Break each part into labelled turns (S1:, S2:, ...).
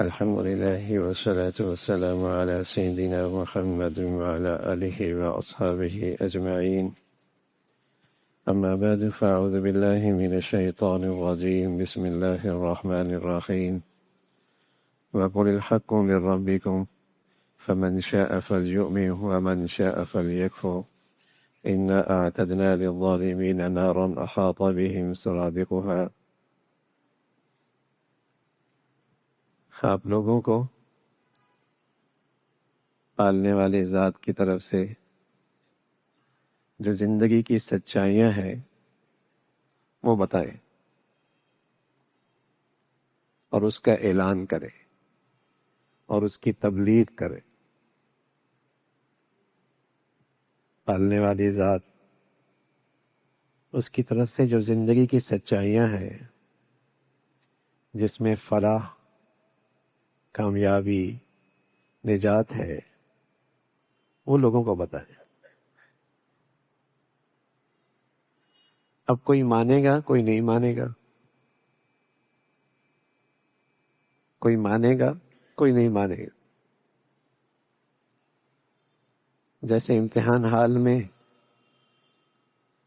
S1: الحمد لله والصلاة والسلام على سيدنا محمد وعلى آله وأصحابه أجمعين. أما بعد فأعوذ بالله من الشيطان الرجيم. بسم الله الرحمن الرحيم. وقل الحق من ربكم فمن شاء فليؤمن ومن شاء فليكفر إنا أعتدنا للظالمين نارا أحاط بهم سرادقها. آپ لوگوں کو پالنے والے ذات کی طرف سے جو زندگی کی سچائیاں ہیں وہ بتائے اور اس کا اعلان کرے اور اس کی تبلیغ کرے. پالنے والی ذات اس کی طرف سے جو زندگی کی سچائیاں ہیں جس میں فلاح، کامیابی، نجات ہے، وہ لوگوں کو بتائے. اب کوئی مانے گا، کوئی نہیں مانے گا، کوئی مانے گا، کوئی نہیں مانے گا. جیسے امتحان حال میں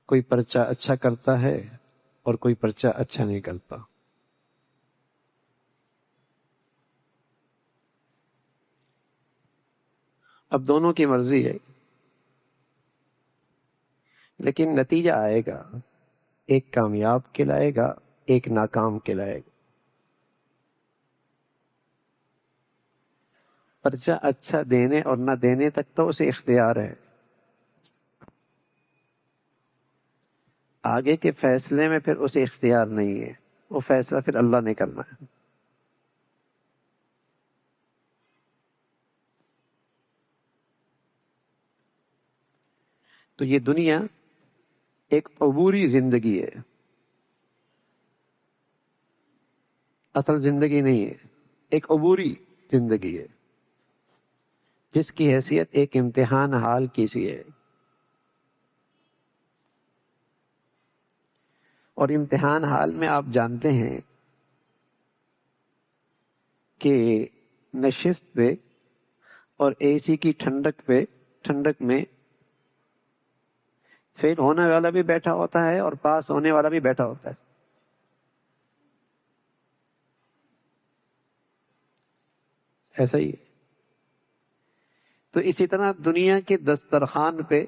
S1: کوئی پرچہ اچھا کرتا ہے اور کوئی پرچہ اچھا نہیں کرتا. اب دونوں کی مرضی ہے، لیکن نتیجہ آئے گا، ایک کامیاب کہلائے گا، ایک ناکام کہلائے گا. پرچہ اچھا دینے اور نہ دینے تک تو اسے اختیار ہے. آگے کے فیصلے میں پھر اسے اختیار نہیں ہے، وہ فیصلہ پھر اللہ نے کرنا ہے. تو یہ دنیا ایک عبوری زندگی ہے، اصل زندگی نہیں ہے، ایک عبوری زندگی ہے جس کی حیثیت ایک امتحان حال کی سی ہے. اور امتحان حال میں آپ جانتے ہیں کہ نشست پہ اور اے سی کی ٹھنڈک میں فیل ہونے والا بھی بیٹھا ہوتا ہے اور پاس ہونے والا بھی بیٹھا ہوتا ہے. ایسا ہی ہے. تو اسی طرح دنیا کے دسترخوان پہ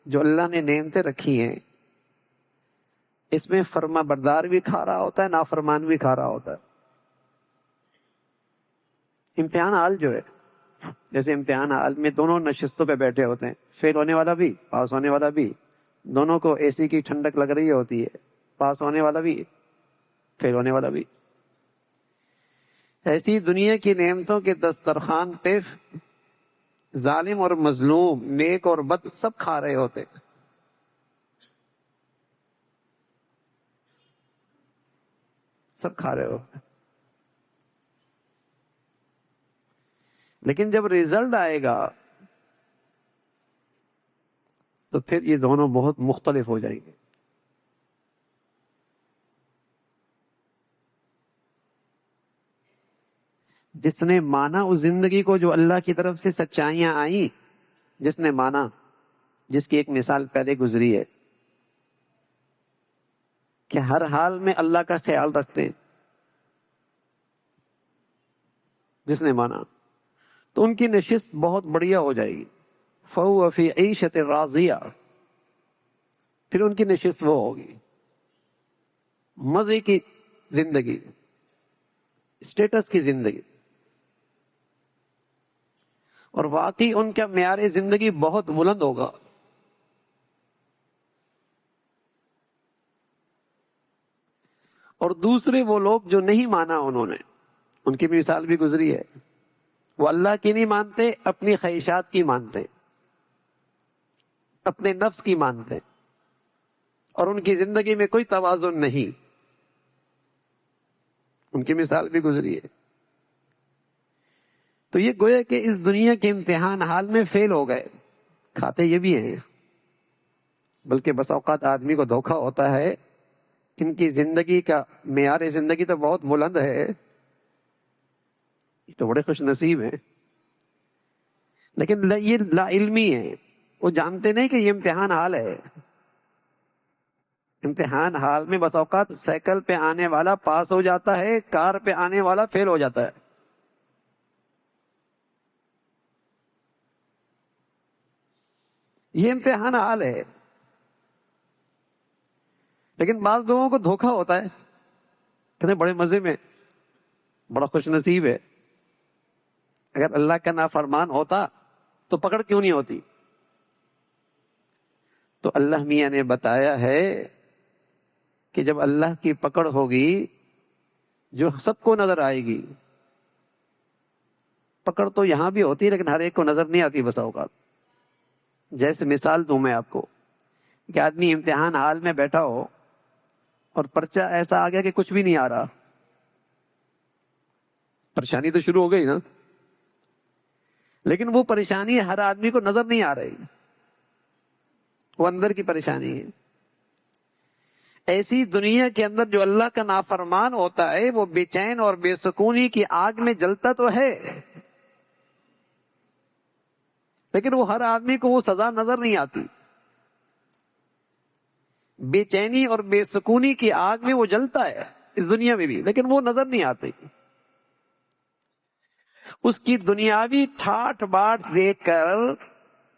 S1: جو اللہ نے نعمتیں رکھی ہیں، اس میں فرما بردار بھی کھا رہا ہوتا ہے، نافرمان بھی کھا رہا ہوتا ہے. امتحان حال جو ہے، جیسے امتحان حال میں دونوں نشستوں پہ بیٹھے ہوتے ہیں، فیل ہونے والا بھی پاس ہونے والا بھی، دونوں کو اے سی کی ٹھنڈک لگ رہی ہوتی ہے، پاس ہونے والا بھی فیل ہونے والا بھی. ایسی دنیا کی نعمتوں کے دسترخوان پہ ظالم اور مظلوم، نیک اور بد سب کھا رہے ہوتے. سب کھا رہے ہوتے. لیکن جب رزلٹ آئے گا تو پھر یہ دونوں بہت مختلف ہو جائیں گے. جس نے مانا اس زندگی کو جو اللہ کی طرف سے سچائیاں آئیں، جس نے مانا، جس کی ایک مثال پہلے گزری ہے کہ ہر حال میں اللہ کا خیال رکھتے ہیں، جس نے مانا تو ان کی نشست بہت بڑھیا ہو جائے گی. فَهُوَ فِي عِيشَةٍ رَاضِيَةٍ، پھر ان کی نشست وہ ہوگی مزے کی زندگی، اسٹیٹس کی زندگی. اور واقعی ان کا معیار زندگی بہت بلند ہوگا. اور دوسرے وہ لوگ جو نہیں مانا انہوں نے، ان کی مثال بھی گزری ہے. وہ اللہ کی نہیں مانتے، اپنی خواہشات کی مانتے، اپنے نفس کی مانتے، اور ان کی زندگی میں کوئی توازن نہیں. ان کی مثال بھی گزری ہے. تو یہ گویا کہ اس دنیا کے امتحان حال میں فیل ہو گئے. کھاتے یہ بھی ہیں، بلکہ بس اوقات آدمی کو دھوکا ہوتا ہے، ان کی زندگی کا معیار زندگی تو بہت بلند ہے، یہ تو بڑے خوش نصیب ہیں. لیکن یہ لا علمی ہے، وہ جانتے نہیں کہ یہ امتحان حال ہے. امتحان حال میں بس اوقات سائیکل پہ آنے والا پاس ہو جاتا ہے، کار پہ آنے والا فیل ہو جاتا ہے. یہ امتحان حال ہے. لیکن بعض لوگوں کو دھوکا ہوتا ہے، کتنے بڑے مزے میں، بڑا خوش نصیب ہے. اگر اللہ کا نافرمان ہوتا تو پکڑ کیوں نہیں ہوتی؟ تو اللہ میاں نے بتایا ہے کہ جب اللہ کی پکڑ ہوگی جو سب کو نظر آئے گی. پکڑ تو یہاں بھی ہوتی ہے لیکن ہر ایک کو نظر نہیں آتی بسا اوقات. جیسے مثال دوں میں آپ کو کہ آدمی امتحان حال میں بیٹھا ہو اور پرچہ ایسا آ گیا کہ کچھ بھی نہیں آ رہا، پریشانی تو شروع ہو گئی نا. لیکن وہ پریشانی ہر آدمی کو نظر نہیں آ رہی، وہ اندر کی پریشانی ہے. ایسی دنیا کے اندر جو اللہ کا نافرمان ہوتا ہے وہ بے چین اور بے سکونی کی آگ میں جلتا تو ہے، لیکن وہ ہر آدمی کو وہ سزا نظر نہیں آتی. بے چینی اور بے سکونی کی آگ میں وہ جلتا ہے اس دنیا میں بھی، لیکن وہ نظر نہیں آتی. اس کی دنیاوی ٹھاٹ باٹ دیکھ کر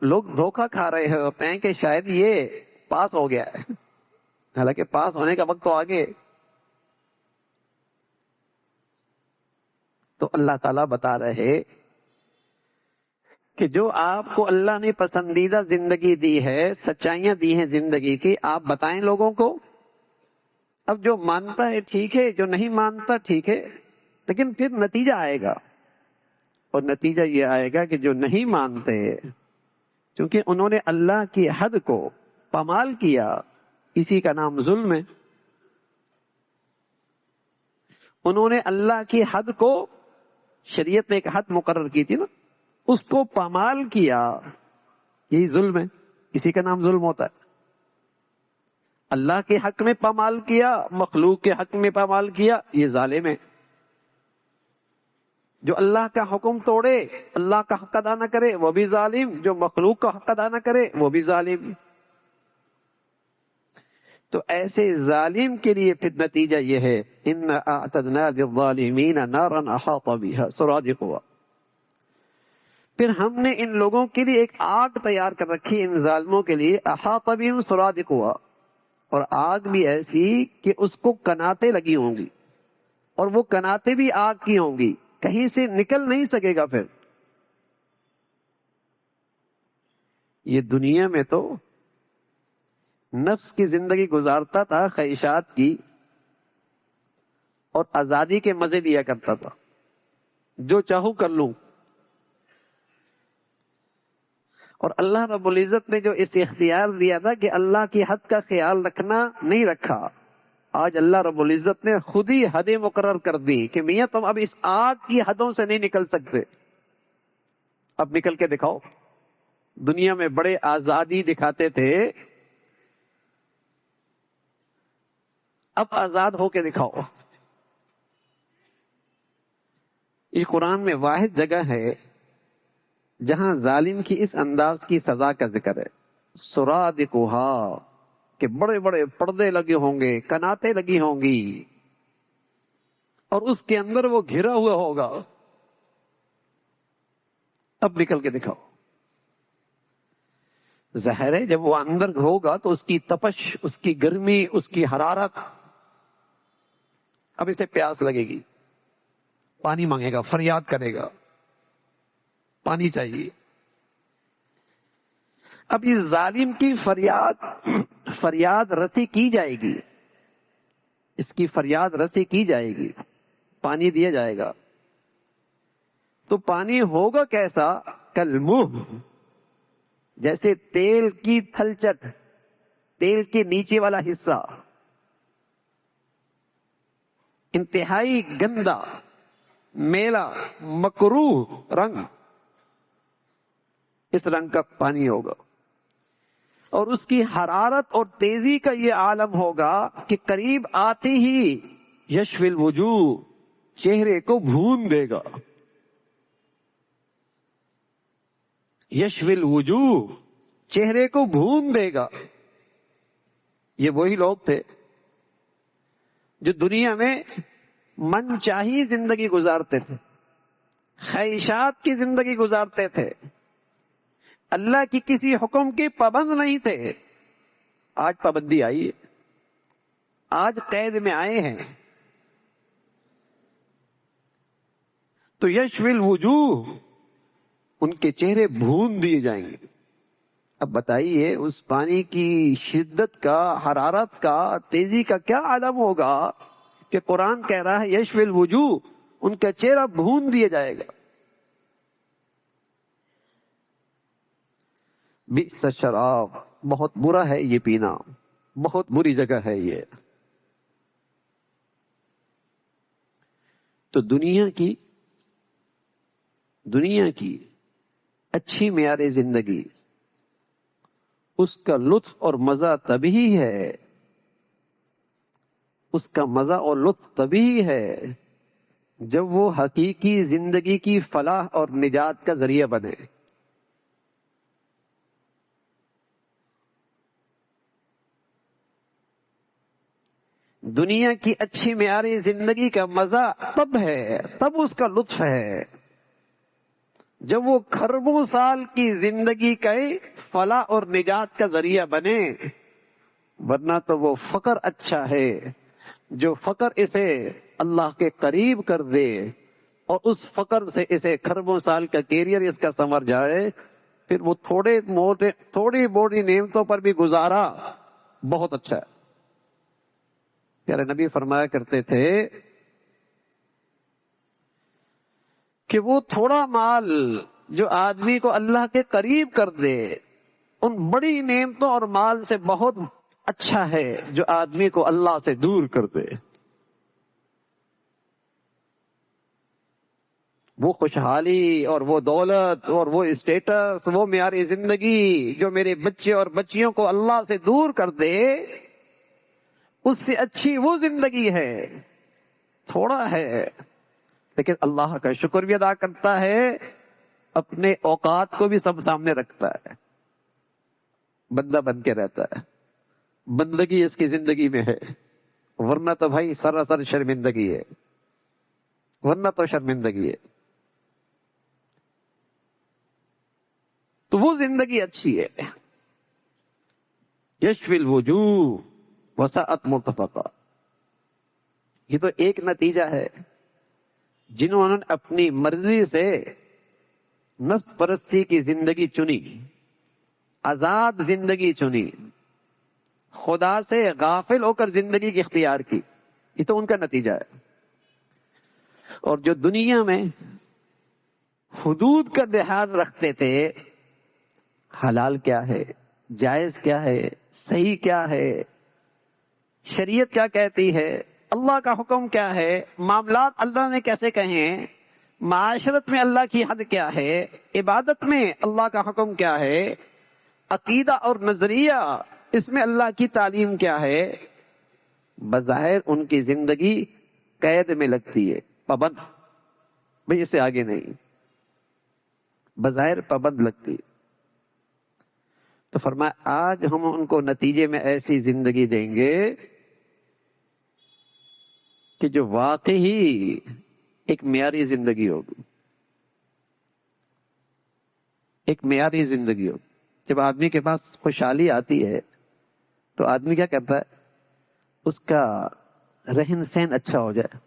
S1: لوگ دھوکہ کھا رہے ہوتے ہیں کہ شاید یہ پاس ہو گیا ہے، حالانکہ پاس ہونے کا وقت تو آگے. تو اللہ تعالیٰ بتا رہے کہ جو آپ کو اللہ نے پسندیدہ زندگی دی ہے، سچائیاں دی ہیں زندگی کی، آپ بتائیں لوگوں کو. اب جو مانتا ہے ٹھیک ہے، جو نہیں مانتا ٹھیک ہے، لیکن پھر نتیجہ آئے گا. اور نتیجہ یہ آئے گا کہ جو نہیں مانتے، چونکہ انہوں نے اللہ کی حد کو پامال کیا، اسی کا نام ظلم ہے. انہوں نے اللہ کی حد کو، شریعت نے ایک حد مقرر کی تھی نا، اس کو پامال کیا، یہی ظلم ہے، اسی کا نام ظلم ہوتا ہے. اللہ کے حق میں پامال کیا، مخلوق کے حق میں پامال کیا، یہ ظالم ہے. جو اللہ کا حکم توڑے، اللہ کا حق ادا نہ کرے، وہ بھی ظالم. جو مخلوق کا حق ادا نہ کرے وہ بھی ظالم. تو ایسے ظالم کے لیے پھر نتیجہ یہ ہے اِنَّا أَعْتَدْنَا لِلظَّالِمِينَ نَارًا أَحَاطَ بِهَا سُرَادِقُهَا. پھر ہم نے ان لوگوں کے لیے ایک آگ تیار کر رکھی، ان ظالموں کے لیے، أَحَاطَ بِهِمْ سُرَادِقُهَا، اور آگ بھی ایسی کہ اس کو کناتے لگی ہوں گی، اور وہ کناتے بھی آگ کی ہوں گی، کہیں سے نکل نہیں سکے گا. پھر یہ دنیا میں تو نفس کی زندگی گزارتا تھا، خواہشات کی، اور آزادی کے مزے لیا کرتا تھا، جو چاہوں کر لوں. اور اللہ رب العزت نے جو اس اختیار دیا تھا کہ اللہ کی حد کا خیال رکھنا، نہیں رکھا. آج اللہ رب العزت نے خود ہی حدیں مقرر کر دی کہ میاں تم اب اس آگ کی حدوں سے نہیں نکل سکتے. اب نکل کے دکھاؤ. دنیا میں بڑے آزادی دکھاتے تھے، اب آزاد ہو کے دکھاؤ. یہ قرآن میں واحد جگہ ہے جہاں ظالم کی اس انداز کی سزا کا ذکر ہے. سرادقھا، کہ بڑے بڑے پردے لگے ہوں گے، کناتے لگی ہوں گی، اور اس کے اندر وہ گھرا ہوا ہوگا. اب نکل کے دکھاؤ. ظاہر ہے جب وہ اندر ہوگا تو اس کی تپش، اس کی گرمی، اس کی حرارت، اب اسے پیاس لگے گی، پانی مانگے گا، فریاد کرے گا، پانی چاہیے. اب اس ظالم کی فریاد رسی کی جائے گی، اس کی فریاد رسی کی جائے گی، پانی دیا جائے گا. تو پانی ہوگا کیسا؟ کالمہل، جیسے تیل کی تھلچٹ، تیل کے نیچے والا حصہ، انتہائی گندا، میلا، مکروہ رنگ، اس رنگ کا پانی ہوگا. اور اس کی حرارت اور تیزی کا یہ عالم ہوگا کہ قریب آتے ہی یشفی الوجوہ، چہرے کو بھون دے گا. یشوی الوجوہ، چہرے کو بھون دے گا. یہ وہی لوگ تھے جو دنیا میں من چاہی زندگی گزارتے تھے، خواہشات کی زندگی گزارتے تھے، اللہ کی کسی حکم کے پابند نہیں تھے. آج پابندی آئی ہے، آج قید میں آئے ہیں. تو یشوی الوجوہ، ان کے چہرے بھون دیے جائیں گے. اب بتائیے اس پانی کی شدت کا، حرارت کا، تیزی کا کیا عالم ہوگا کہ قرآن کہہ رہا ہے یشوی الوجوہ، ان کا چہرہ بھون دیا جائے گا. بئس الشراب، بہت برا ہے یہ پینا، بہت بری جگہ ہے یہ. تو دنیا کی اچھی معیار زندگی، اس کا لطف اور مزہ تبھی ہے، اس کا مزہ اور لطف تبھی ہے جب وہ حقیقی زندگی کی فلاح اور نجات کا ذریعہ بنے. دنیا کی اچھی معیاری زندگی کا مزہ تب ہے، تب اس کا لطف ہے جب وہ کھربوں سال کی زندگی کا فلاح اور نجات کا ذریعہ بنے. ورنہ تو وہ فقر اچھا ہے جو فقر اسے اللہ کے قریب کر دے، اور اس فقر سے اسے کھربوں سال کا کیریئر اس کا سنور جائے. پھر وہ تھوڑی موٹی نعمتوں پر بھی گزارا بہت اچھا ہے. پیارے نبی فرمایا کرتے تھے کہ وہ تھوڑا مال جو آدمی کو اللہ کے قریب کر دے، ان بڑی نعمتوں اور مال سے بہت اچھا ہے جو آدمی کو اللہ سے دور کر دے. وہ خوشحالی اور وہ دولت اور وہ اسٹیٹس، وہ معیار زندگی جو میرے بچے اور بچیوں کو اللہ سے دور کر دے، اس سے اچھی وہ زندگی ہے. تھوڑا ہے لیکن اللہ کا شکر بھی ادا کرتا ہے، اپنے اوقات کو بھی سب سامنے رکھتا ہے، بندہ بن کے رہتا ہے. بندگی اس کی زندگی میں ہے، ورنہ تو بھائی سراسر شرمندگی ہے، ورنہ تو شرمندگی ہے. تو وہ زندگی اچھی ہے. یشفی الوجوہ وسعت مرتفقہ. یہ تو ایک نتیجہ ہے جنہوں نے اپنی مرضی سے نفس پرستی کی زندگی چنی، آزاد زندگی چنی، خدا سے غافل ہو کر زندگی کی اختیار کی. یہ تو ان کا نتیجہ ہے. اور جو دنیا میں حدود کا دھیان رکھتے تھے، حلال کیا ہے، جائز کیا ہے، صحیح کیا ہے، شریعت کیا کہتی ہے، اللہ کا حکم کیا ہے، معاملات اللہ نے کیسے کہے ہیں، معاشرت میں اللہ کی حد کیا ہے، عبادت میں اللہ کا حکم کیا ہے، عقیدہ اور نظریہ اس میں اللہ کی تعلیم کیا ہے. بظاہر ان کی زندگی قید میں لگتی ہے، پابند، بھئی اس سے آگے نہیں، بظاہر پابند لگتی ہے. تو فرمایا آج ہم ان کو نتیجے میں ایسی زندگی دیں گے کہ جو واقعی ایک معیاری زندگی ہوگی، ایک معیاری زندگی ہوگی. جب آدمی کے پاس خوشحالی آتی ہے تو آدمی کیا کرتا ہے، اس کا رہن سہن اچھا ہو جائے،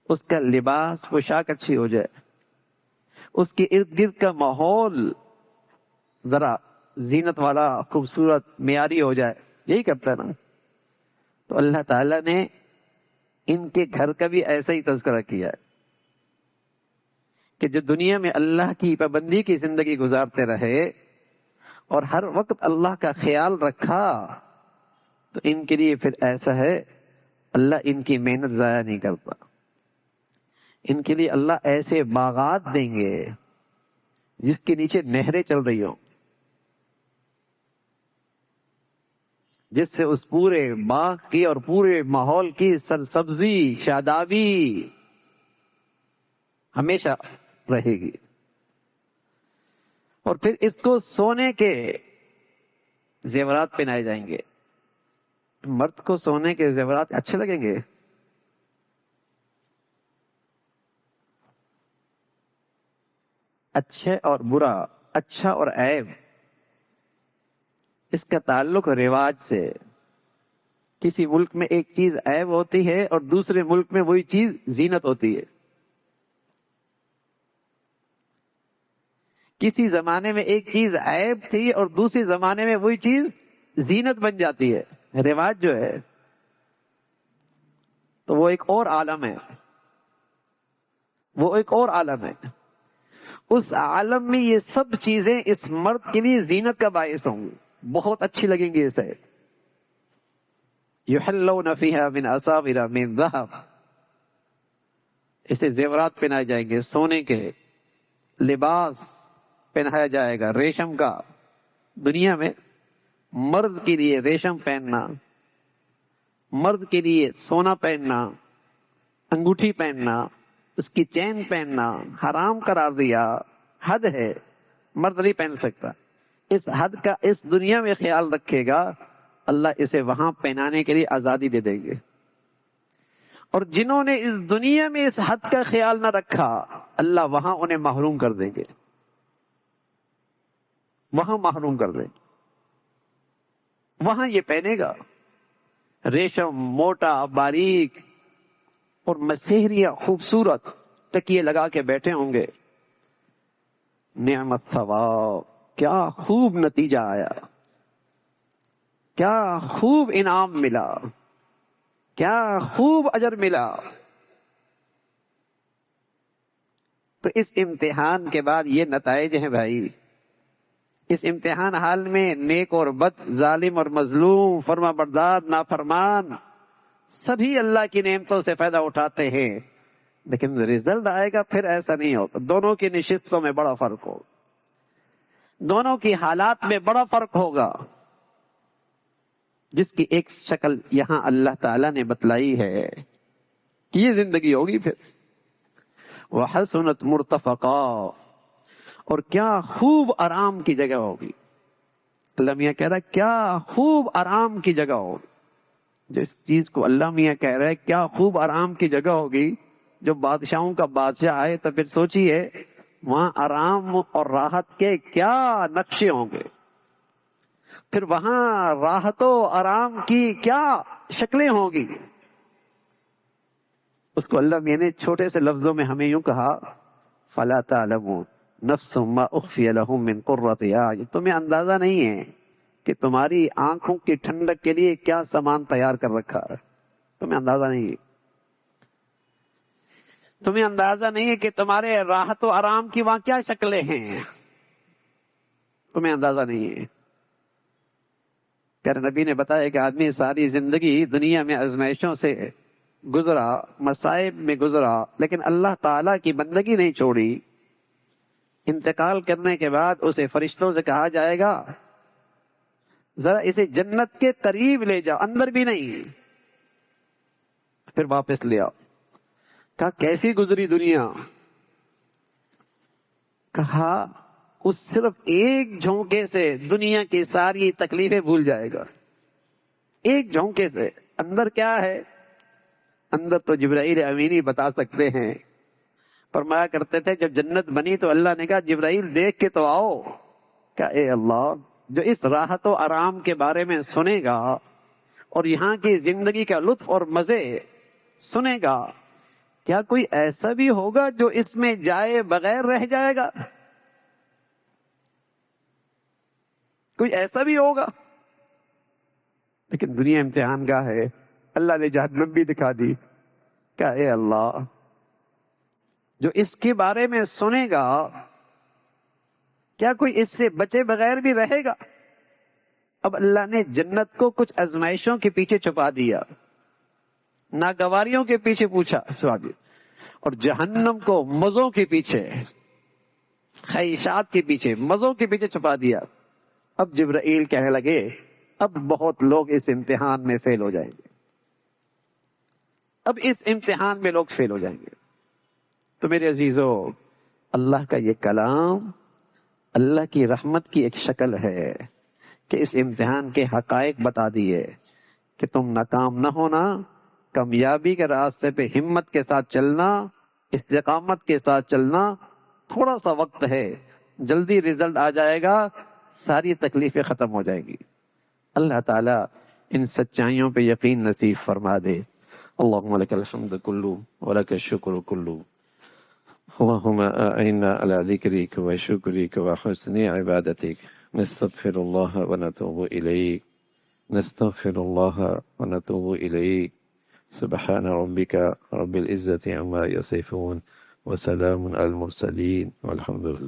S1: اس کا لباس پوشاک اچھی ہو جائے، اس کے ارد گرد کا ماحول ذرا زینت والا، خوبصورت، معیاری ہو جائے. یہی کرتا ہے نا. تو اللہ تعالیٰ نے ان کے گھر کا بھی ایسا ہی تذکرہ کیا ہے کہ جو دنیا میں اللہ کی پابندی کی زندگی گزارتے رہے اور ہر وقت اللہ کا خیال رکھا، تو ان کے لیے پھر ایسا ہے، اللہ ان کی محنت ضائع نہیں کرتا. ان کے لیے اللہ ایسے باغات دیں گے جس کے نیچے نہریں چل رہی ہوں، جس سے اس پورے باغ کی اور پورے ماحول کی سرسبزی، شادابی ہمیشہ رہے گی. اور پھر اس کو سونے کے زیورات پہنائے جائیں گے. مرد کو سونے کے زیورات اچھے لگیں گے؟ اچھے اور برا، اچھا اور عیب، اس کا تعلق رواج سے. کسی ملک میں ایک چیز عیب ہوتی ہے اور دوسرے ملک میں وہی چیز زینت ہوتی ہے. کسی زمانے میں ایک چیز عیب تھی اور دوسرے زمانے میں وہی چیز زینت بن جاتی ہے. رواج جو ہے تو وہ ایک اور عالم ہے، وہ ایک اور عالم ہے. اس عالم میں یہ سب چیزیں اس مرد کے لیے زینت کا باعث ہوں گی، بہت اچھی لگیں گی اسے. یحلون فیہا من اساور من ذہب، اسے زیورات پہنائے جائیں گے سونے کے، لباس پہنایا جائے گا ریشم کا. دنیا میں مرد کے لیے ریشم پہننا، مرد کے لیے سونا پہننا، انگوٹھی پہننا، اس کی چین پہننا حرام قرار دیا. حد ہے، مرد نہیں پہن سکتا. اس حد کا اس دنیا میں خیال رکھے گا، اللہ اسے وہاں پہنانے کے لیے آزادی دے دیں گے. اور جنہوں نے اس دنیا میں اس حد کا خیال نہ رکھا، اللہ وہاں انہیں محروم کر دیں گے، وہاں محروم کر دیں گے. وہاں یہ پہنے گا ریشم موٹا باریک اور مسحریہ خوبصورت تکیے لگا کے بیٹھے ہوں گے. نعمت ثواب، کیا خوب نتیجہ آیا، کیا خوب انعام ملا، کیا خوب اجر ملا. تو اس امتحان کے بعد یہ نتائج ہیں بھائی. اس امتحان حال میں نیک اور بد، ظالم اور مظلوم، فرما بردار نافرمان، سبھی اللہ کی نعمتوں سے فائدہ اٹھاتے ہیں. لیکن رزلٹ آئے گا پھر ایسا نہیں ہوگا. دونوں کی نشستوں میں بڑا فرق ہوگا، دونوں کی حالات میں بڑا فرق ہوگا. جس کی ایک شکل یہاں اللہ تعالیٰ نے بتلائی ہے کہ یہ زندگی ہوگی، پھر وحسنت مرتفقا، اور کیا خوب آرام کی جگہ ہوگی. اللہ میاں کہہ رہا ہے کیا خوب آرام کی جگہ ہوگی. جو اس چیز کو اللہ میاں کہہ رہا ہے کیا خوب آرام کی جگہ ہوگی، جو بادشاہوں کا بادشاہ آئے تو پھر سوچئے وہاں آرام اور راحت کے کیا نقشے ہوں گے، پھر وہاں راحت و آرام کی کیا شکلیں ہوں گی. اس کو اللہ میاں نے چھوٹے سے لفظوں میں ہمیں یوں کہا، فَلَا تَعْلَمُ نَفْسٌ مَّا أُخْفِيَ لَهُم مِّن قُرَّةِ أَعْيُنٍ، تمہیں اندازہ نہیں ہے کہ تمہاری آنکھوں کی ٹھنڈک کے لیے کیا سامان تیار کر رکھا ہے. تمہیں اندازہ نہیں ہے، تمہیں اندازہ نہیں ہے کہ تمہارے راحت و آرام کی وہاں کیا شکلیں ہیں. تمہیں اندازہ نہیں ہے. پیارے نبی نے بتایا کہ آدمی ساری زندگی دنیا میں آزمائشوں سے گزرا، مصائب میں گزرا، لیکن اللہ تعالیٰ کی بندگی نہیں چھوڑی. انتقال کرنے کے بعد اسے فرشتوں سے کہا جائے گا ذرا اسے جنت کے قریب لے جاؤ، اندر بھی نہیں، پھر واپس لے آؤ. کہا کیسی گزری دنیا؟ کہا اس صرف ایک جھونکے سے دنیا کی ساری تکلیفیں بھول جائے گا. ایک جھونکے سے. اندر کیا ہے؟ اندر تو جبرائیل امینی بتا سکتے ہیں. فرمایا کرتے تھے جب جنت بنی تو اللہ نے کہا جبرائیل دیکھ کے تو آؤ. کہ اے اللہ، جو اس راحت و آرام کے بارے میں سنے گا اور یہاں کی زندگی کا لطف اور مزے سنے گا، کیا کوئی ایسا بھی ہوگا جو اس میں جائے بغیر رہ جائے گا؟ کوئی ایسا بھی ہوگا؟ لیکن دنیا امتحان گاہ ہے. اللہ نے جہنم بھی دکھا دی. کہ اے اللہ، جو اس کے بارے میں سنے گا کیا کوئی اس سے بچے بغیر بھی رہے گا؟ اب اللہ نے جنت کو کچھ آزمائشوں کے پیچھے چھپا دیا، ناگواریوں کے پیچھے پوچھا سوال، اور جہنم کو مزوں کے پیچھے، خواہشات کے پیچھے، مزوں کے پیچھے چھپا دیا. اب جبرائیل کہنے لگے اب بہت لوگ اس امتحان میں فیل ہو جائیں گے، اب اس امتحان میں لوگ فیل ہو جائیں گے. تو میرے عزیزو، اللہ کا یہ کلام اللہ کی رحمت کی ایک شکل ہے کہ اس امتحان کے حقائق بتا دیے کہ تم ناکام نہ ہونا، کامیابی کے راستے پہ ہمت کے ساتھ چلنا، استقامت کے ساتھ چلنا، تھوڑا سا وقت ہے، جلدی رزلٹ آ جائے گا، ساری تکلیفیں ختم ہو جائے گی۔ اللہ تعالیٰ ان سچائیوں پہ یقین نصیب فرما دے۔ اللہم لک الحمد کلو ولک الشکر کلو، اللہم اعنا علی ذکرک و شکرک و حسن عبادتک، نستغفر اللہ و نتوب الیک، نستغفر اللہ و نتوب الیک، سبحان ربک رب العزة عما یصفون وسلام علی المرسلین والحمد للہ۔